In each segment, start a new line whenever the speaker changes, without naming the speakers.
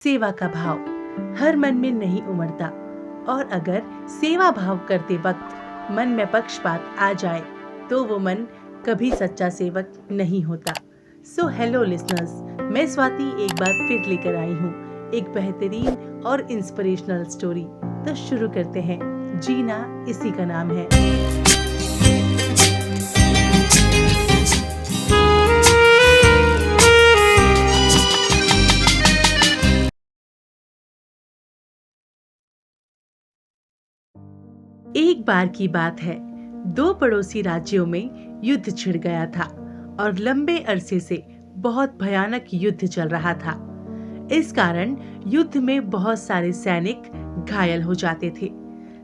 सेवा का भाव हर मन में नहीं उमड़ता, और अगर सेवा भाव करते वक्त मन में पक्षपात आ जाए तो वो मन कभी सच्चा सेवक नहीं होता। सो हेलो लिसनर्स, मैं स्वाति एक बार फिर लेकर आई हूँ एक बेहतरीन और इंस्पिरेशनल स्टोरी। तो शुरू करते हैं। जीना इसी का नाम है। एक बार की बात है, दो पड़ोसी राज्यों में युद्ध छिड़ गया था और लंबे अरसे से बहुत भयानक युद्ध चल रहा था। इस कारण युद्ध में बहुत सारे सैनिक घायल हो जाते थे।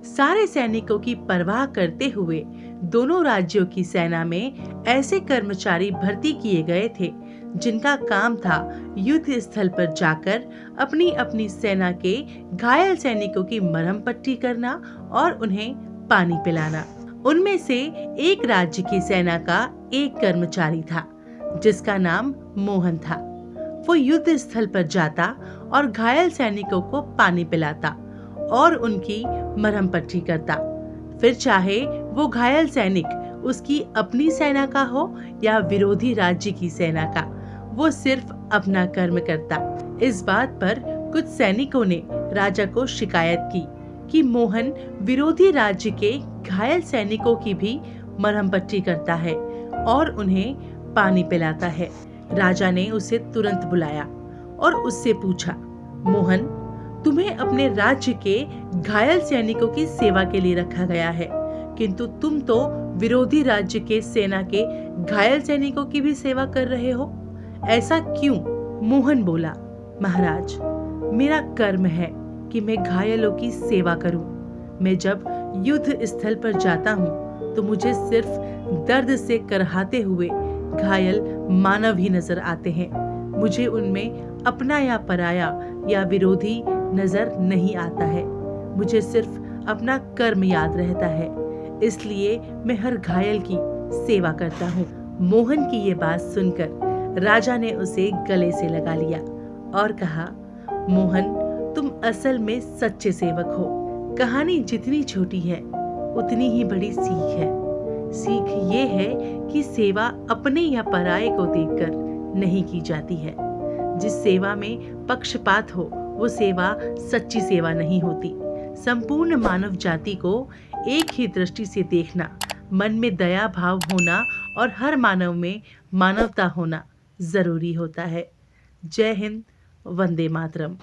सारे सैनिकों की परवाह करते हुए दोनों राज्यों की सेना में ऐसे कर्मचारी भर्ती किए गए थे जिनका काम था युद्ध स्थल पर जाकर अपनी अपनी सेना के घायल सैनिकों की मरहम पट्टी करना और उन्हें पानी पिलाना। उनमें से एक राज्य की सेना का एक कर्मचारी था जिसका नाम मोहन था। वो युद्ध स्थल पर जाता और घायल सैनिकों को पानी पिलाता और उनकी मरहम पट्टी करता। फिर चाहे वो घायल सैनिक उसकी अपनी सेना का हो या विरोधी राज्य की सेना का, वो सिर्फ अपना कर्म करता। इस बात पर कुछ सैनिकों ने राजा को शिकायत की कि मोहन विरोधी राज्य के घायल सैनिकों की भी मरहम पट्टी करता है और उन्हें पानी पिलाता है। राजा ने उसे तुरंत बुलाया और उससे पूछा, मोहन, तुम्हें अपने राज्य के घायल सैनिकों की सेवा के लिए रखा गया है, किंतु तुम तो विरोधी राज्य के सेना के घायल सैनिकों की भी सेवा कर रहे हो। ऐसा क्यों? मोहन बोला, महाराज, मेरा कर्म है कि मैं घायलों की सेवा करूं। मैं जब युद्ध स्थल पर जाता हूं तो मुझे सिर्फ दर्द से करहाते हुए घायल मानव ही नजर आते हैं। मुझे उनमें अपना या पराया या विरोधी नजर नहीं आता है। मुझे सिर्फ अपना कर्म याद रहता है, इसलिए मैं हर घायल की सेवा करता हूँ। मोहन की ये बात सुनकर राजा ने उसे गले से लगा लिया और कहा, मोहन, तुम असल में सच्चे सेवक हो। कहानी जितनी छोटी है उतनी ही बड़ी सीख है। सीख ये है कि सेवा अपने या पराये को देखकर नहीं की जाती है। जिस सेवा में पक्षपात हो वो सेवा सच्ची सेवा नहीं होती। संपूर्ण मानव जाति को एक ही दृष्टि से देखना, मन में दया भाव होना और हर मानव में मानवता होना जरूरी होता है। जय हिंद, वंदे मातरम।